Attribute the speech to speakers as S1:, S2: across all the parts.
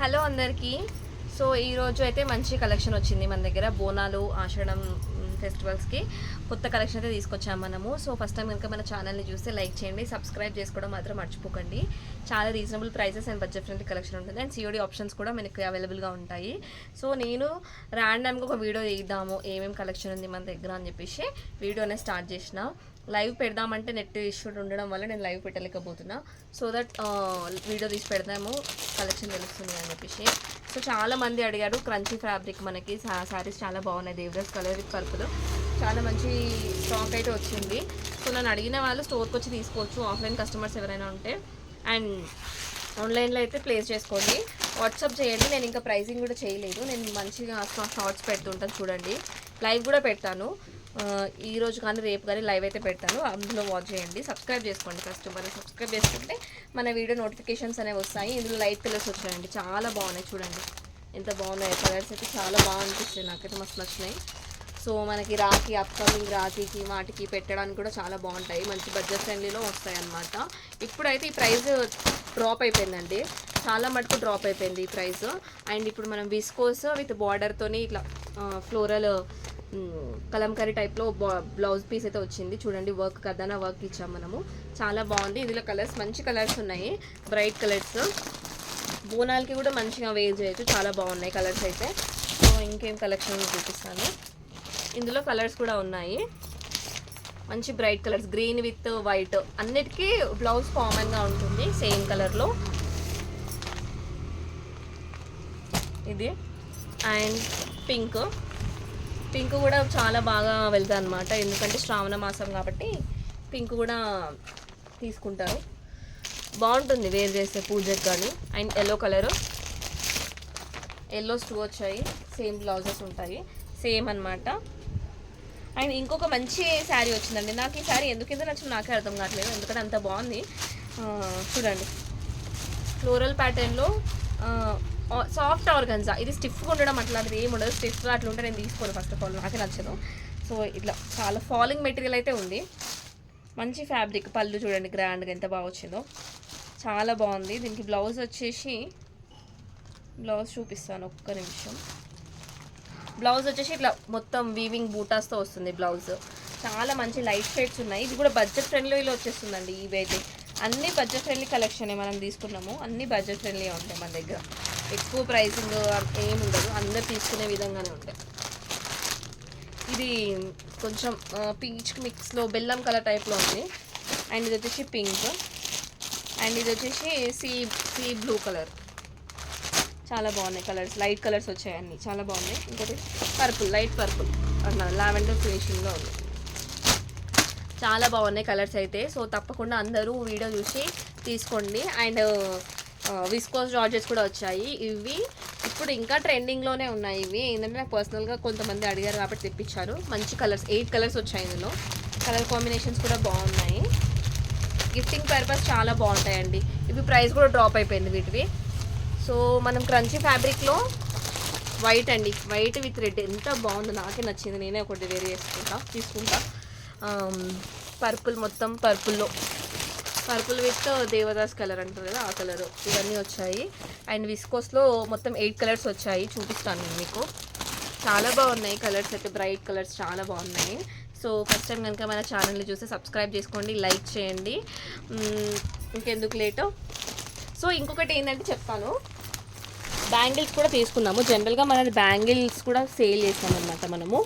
S1: Hello అందరికీ. So ఈరోజు అయితే మంచి కలెక్షన్ వచ్చింది మన దగ్గర. బోనాలు ఆషాఢం ఫెస్టివల్స్కి కొత్త కలెక్షన్ అయితే తీసుకొచ్చాము మనము. సో ఫస్ట్ టైం కనుక మన ఛానల్ని చూస్తే లైక్ చేయండి, సబ్స్క్రైబ్ చేసుకోవడం మాత్రం మర్చిపోకండి. చాలా reasonable prices and budget friendly collection ఉంటుంది అండ్ సిఓడి ఆప్షన్స్ కూడా మనకి అవైలబుల్గా ఉంటాయి. సో నేను ర్యాండమ్గా ఒక వీడియో తీద్దాము ఏమేమి కలెక్షన్ ఉంది మన దగ్గర అని చెప్పేసి వీడియోనే స్టార్ట్ చేసిన. లైవ్ పెడదామంటే నెట్ ఇష్యూ ఉండడం వల్ల నేను లైవ్ పెట్టలేకపోతున్నా. సో దట్ వీడియో తీసి పెడదాము, కలెక్షన్ తెలుస్తుంది అని చెప్పేసి. సో చాలా మంది అడిగారు క్రంచీ ఫ్యాబ్రిక్, మనకి శారీస్ చాలా బాగున్నాయి. దేవదాస్ కలర్ విత్ పర్పుల్ చాలా మంచి స్టాక్ అయితే వచ్చింది. సో నన్ను అడిగిన వాళ్ళు స్టోర్కి వచ్చి తీసుకోవచ్చు, ఆఫ్లైన్ కస్టమర్స్ ఎవరైనా ఉంటే. అండ్ ఆన్లైన్లో అయితే ప్లేస్ చేసుకోండి, వాట్సాప్ చేయండి. నేను ఇంకా ప్రైసింగ్ కూడా చేయలేదు, నేను మంచిగా షార్ట్స్ పెడుతుంటాను చూడండి. లైవ్ కూడా పెడతాను ఈరోజు కానీ రేపు కానీ లైవ్ అయితే పెడతాను, అందులో వాచ్ చేయండి. సబ్స్క్రైబ్ చేసుకోండి ఫస్ట్. మరి సబ్స్క్రైబ్ చేసుకుంటే మన వీడియో నోటిఫికేషన్స్ అనేవి వస్తాయి. ఇందులో లైట్ కలర్స్ వచ్చాయండి, చాలా బాగున్నాయి చూడండి ఎంత బాగున్నాయి. కలర్స్ అయితే చాలా బాగా అనిపిస్తాయి, నాకైతే మస్తు నచ్చినాయి. సో మనకి రాఖీ, అప్కమింగ్ రాఖీకి వాటికి పెట్టడానికి కూడా చాలా బాగుంటాయి, మంచి బడ్జెట్ ఫ్రెండ్లీలో వస్తాయి అన్నమాట. ఇప్పుడైతే ఈ ప్రైస్ డ్రాప్ అయిపోయిందండి, చాలా మటుకు డ్రాప్ అయిపోయింది ఈ ప్రైస్. అండ్ ఇప్పుడు మనం విస్కోస్ విత్ బార్డర్తోని ఇట్లా ఫ్లోరల్ కలంకరీ టైప్లో బ్లౌజ్ పీస్ అయితే వచ్చింది చూడండి. వర్క్ కదనా వర్క్ ఇచ్చాం మనము, చాలా బాగుంది. ఇందులో కలర్స్ మంచి కలర్స్ ఉన్నాయి, బ్రైట్ కలర్స్. బోనాలకి కూడా మంచిగా వేర్ చేయొచ్చు, చాలా బాగున్నాయి కలర్స్ అయితే. సో ఇంకేం కలెక్షన్ చూపిస్తాను. ఇందులో కలర్స్ కూడా ఉన్నాయి, మంచి bright colours, green with white. అన్నిటికీ బ్లౌజ్ కామన్గా ఉంటుంది సేమ్ కలర్లో ఇది. అండ్ పింక్ కూడా చాలా బాగా వెళ్తుంది అనమాట, ఎందుకంటే శ్రావణ మాసం కాబట్టి పింక్ కూడా తీసుకుంటారు, బాగుంటుంది వేర్ చేస్తే పూజకి కానీ. అండ్ ఎల్లో కలరు, ఎల్లోస్ 2 వచ్చాయి, సేమ్ బ్లౌజెస్ ఉంటాయి సేమ్ అనమాట. అండ్ ఇంకొక మంచి శారీ వచ్చిందండి, నాకు ఈ శారీ ఎందుకు నచ్చింది నాకే అర్థం కావట్లేదు, ఎందుకంటే అంత బాగుంది. చూడండి ఫ్లోరల్ ప్యాటర్న్లో సాఫ్ట్ ఆర్గన్జా. ఇది స్టిఫ్గా ఉండడం అట్లాంటిది ఏమి ఉండదు, స్టిఫ్గా అట్లా ఉంటే నేను తీసుకోను ఫస్ట్ ఆఫ్ ఆల్, నాకే నచ్చదు. సో ఇట్లా చాలా ఫాలింగ్ మెటీరియల్ అయితే ఉంది, మంచి ఫ్యాబ్రిక్. పళ్ళు చూడండి గ్రాండ్గా ఎంత బాగా వచ్చిందో, చాలా బాగుంది. దీనికి బ్లౌజ్ వచ్చేసి, బ్లౌజ్ చూపిస్తాను ఒక్క నిమిషం. బ్లౌజ్ వచ్చేసి ఇట్లా మొత్తం వీవింగ్ బూటాస్తో వస్తుంది బ్లౌజ్, చాలా మంచి లైట్ షేడ్స్ ఉన్నాయి. ఇది కూడా బడ్జెట్ ఫ్రెండ్లీలో వచ్చేస్తుందండి. ఇవైతే అన్ని బడ్జెట్ ఫ్రెండ్లీ కలెక్షన్ మనం తీసుకున్నాము, అన్ని బడ్జెట్ ఫ్రెండ్లీ ఉంటాయి మన దగ్గర, ఎక్కువ ప్రైసింగ్ ఏమి ఉండదు, అందరు తీసుకునే విధంగానే ఉంటాయి. ఇది కొంచెం పీచ్ మిక్స్లో బెల్లం కలర్ టైప్లో ఉంది. అండ్ ఇది వచ్చేసి పింక్, అండ్ ఇది వచ్చేసి సీ బ్లూ కలర్. చాలా బాగున్నాయి కలర్స్, లైట్ కలర్స్ వచ్చాయి అన్నీ, చాలా బాగున్నాయి. ఇంకోటి పర్పుల్, లైట్ పర్పుల్ అన్నారు, లావెండర్ ఫినిషింగ్లో ఉంది, చాలా బాగున్నాయి కలర్స్ అయితే. సో తప్పకుండా అందరూ వీడియో చూసి తీసుకోండి. అండ్ విస్కోస్ జార్జెస్ కూడా వచ్చాయి, ఇవి ఇప్పుడు ఇంకా ట్రెండింగ్లోనే ఉన్నాయి. ఇవి ఏంటంటే నాకు పర్సనల్గా కొంతమంది అడిగారు కాబట్టి తెప్పించారు. మంచి కలర్స్, 8 కలర్స్ వచ్చాయి ఇందులో, కలర్ కాంబినేషన్స్ కూడా బాగున్నాయి. గిఫ్టింగ్ పర్పస్ చాలా బాగుంటాయండి. ఇవి ప్రైస్ కూడా డ్రాప్ అయిపోయింది వీటివి. సో మనం క్రంచీ ఫ్యాబ్రిక్లో వైట్ అండి, వైట్ విత్ రెడ్ ఎంత బాగుందో, నాకే నచ్చింది, నేనే ఒకటి వేరే తీసుకుంటా. పర్పుల్, మొత్తం పర్పుల్ విత్ దేవదాస్ కలర్ అంటారు కదా ఆ కలరు, ఇవన్నీ వచ్చాయి. అండ్ విస్కోస్లో మొత్తం 8 కలర్స్ వచ్చాయి, చూపిస్తాను నేను మీకు. చాలా బాగున్నాయి కలర్స్ అయితే, బ్రైట్ కలర్స్ చాలా బాగున్నాయి. సో ఫస్ట్ టైం కనుక మన ఛానల్ని చూస్తే సబ్స్క్రైబ్ చేసుకోండి, లైక్ చేయండి. ఇంకెందుకు లేటు. సో ఇంకొకటి ఏంటంటే చెప్తాను, బ్యాంగిల్స్ కూడా తీసుకున్నాము. జనరల్గా మన బ్యాంగిల్స్ కూడా సేల్ చేస్తాం అనమాట మనము.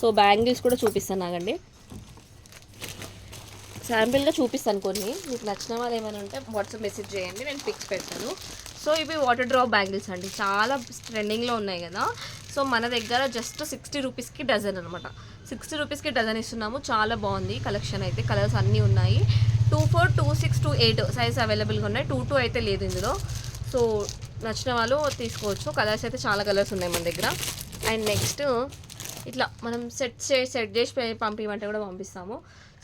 S1: సో బ్యాంగిల్స్ కూడా చూపిస్తాను ఆగండి, శాంపిల్గా చూపిస్తాను కొన్ని. మీకు నచ్చిన వాళ్ళు ఏమైనా ఉంటే వాట్సాప్ మెసేజ్ చేయండి, నేను పిక్స్ పెడతాను. సో ఇవి వాటర్ డ్రాప్ బ్యాంగిల్స్ అండి, చాలా ట్రెండింగ్లో ఉన్నాయి కదా. సో మన దగ్గర జస్ట్ 60 రూపీస్కి డజన్ అనమాట, 60 రూపీస్కి డజన్ ఇస్తున్నాము. చాలా బాగుంది కలెక్షన్ అయితే, కలర్స్ అన్నీ ఉన్నాయి. 24, 26, 28 సైజ్ అవైలబుల్గా ఉన్నాయి, 22 అయితే లేదు ఇందులో. సో నచ్చిన వాళ్ళు తీసుకోవచ్చు, కలర్స్ అయితే చాలా కలర్స్ ఉన్నాయి మన దగ్గర. అండ్ నెక్స్ట్ ఇట్లా మనం సెట్ చేసి పంపించమంటే కూడా పంపిస్తాము.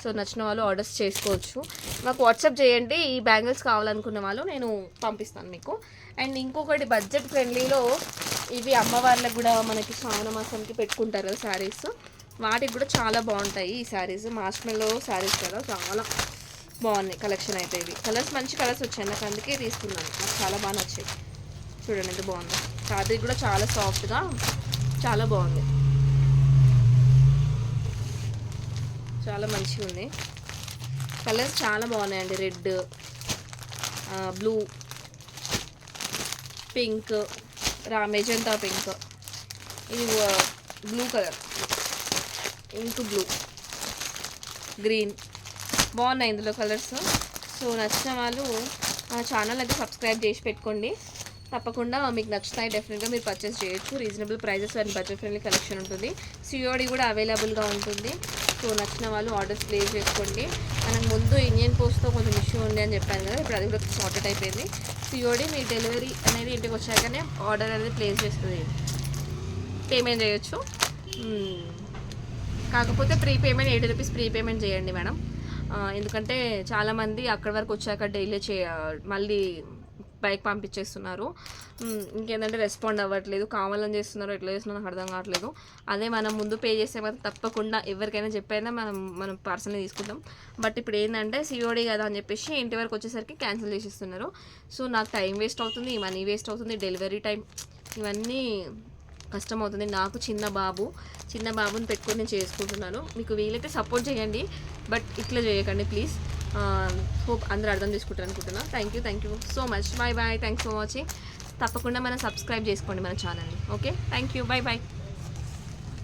S1: సో నచ్చిన వాళ్ళు ఆర్డర్స్ చేసుకోవచ్చు, మాకు వాట్సాప్ చేయండి. ఈ బ్యాంగిల్స్ కావాలనుకున్న వాళ్ళు నేను పంపిస్తాను మీకు. అండ్ ఇంకొకటి బడ్జెట్ ఫ్రెండ్లీలో ఇవి అమ్మవార్లకు కూడా మనకి శ్రావణ మాసంకి పెట్టుకుంటారు కదా శారీస్, వాటికి కూడా చాలా బాగుంటాయి ఈ శారీస్. మార్ష్మెల్లో శారీస్ కదా, చాలా బాగున్నాయి కలెక్షన్ అయితే. ఇవి కలర్స్ మంచి కలర్స్ వచ్చాయి, నాకు అందుకే తీసుకున్నాను, నాకు చాలా బాగా నచ్చాయి. చూడండి ఎంత బాగుంది. ఫ్యాబ్రిక్ కూడా చాలా సాఫ్ట్గా చాలా బాగుంది, చాలా మంచిగా ఉంది. కలర్స్ చాలా బాగున్నాయండి. Red, blue, pink, magenta pink, ఇది blue colour, ink blue, green, బాగున్నాయి ఇందులో కలర్స్. సో నచ్చిన వాళ్ళు మా ఛానల్ అయితే సబ్స్క్రైబ్ చేసి పెట్టుకోండి. తప్పకుండా మీకు నచ్చుతాయి, డెఫినెట్గా మీరు పర్చేస్ చేయొచ్చు. Reasonable prices and budget friendly collection ఉంటుంది. సిఓడి కూడా అవైలబుల్గా ఉంటుంది. సో నచ్చిన వాళ్ళు ఆర్డర్స్ ప్లేస్ చేసుకోండి. మనకు ముందు ఇండియన్ పోస్ట్తో కొంచెం ఇష్యూ ఉంది అని చెప్పాను కదా, ఇప్పుడు అది కూడా సార్టెడ్ అయిపోయింది. సిఓడి మీ డెలివరీ అనేది ఇంటికి వచ్చాకనే ఆర్డర్ అనేది ప్లేస్ చేస్తుంది, పేమెంట్ చేయొచ్చు. కాకపోతే ప్రీపేమెంట్ 80 రూపీస్ ప్రీపేమెంట్ చేయండి మేడం. ఎందుకంటే చాలామంది అక్కడి వరకు వచ్చాక డైలీ మళ్ళీ బైక్ పంపించేస్తున్నారు. ఇంకేంటంటే రెస్పాండ్ అవ్వట్లేదు, కావాలని చేస్తున్నారు, ఎట్లా చేస్తున్నారు నాకు అర్థం కావట్లేదు. అదే మనం ముందు పే చేసే మాత్రం తప్పకుండా ఎవరికైనా చెప్పైనా మనం పార్సల్ని తీసుకుంటాం. బట్ ఇప్పుడు ఏంటంటే సిఓడి కదా అని చెప్పేసి ఇంటి వరకు వచ్చేసరికి క్యాన్సిల్ చేసిస్తున్నారు. సో నాకు టైం వేస్ట్ అవుతుంది, మనీ వేస్ట్ అవుతుంది, డెలివరీ టైం, ఇవన్నీ కష్టం అవుతుంది. నాకు చిన్న బాబుని పెట్టుకొని నేను చేసుకుంటున్నాను. మీకు వీలైతే సపోర్ట్ చేయండి, బట్ ఇట్లా చేయకండి ప్లీజ్. హోప్ అందరూ అర్థం చేసుకుంటారు అనుకుంటున్నా. Thank you so much. Bye. Thanks for watching. తప్పకుండా మనం సబ్స్క్రైబ్ చేసుకోండి మన ఛానల్ని. Okay, thank you. బాయ్.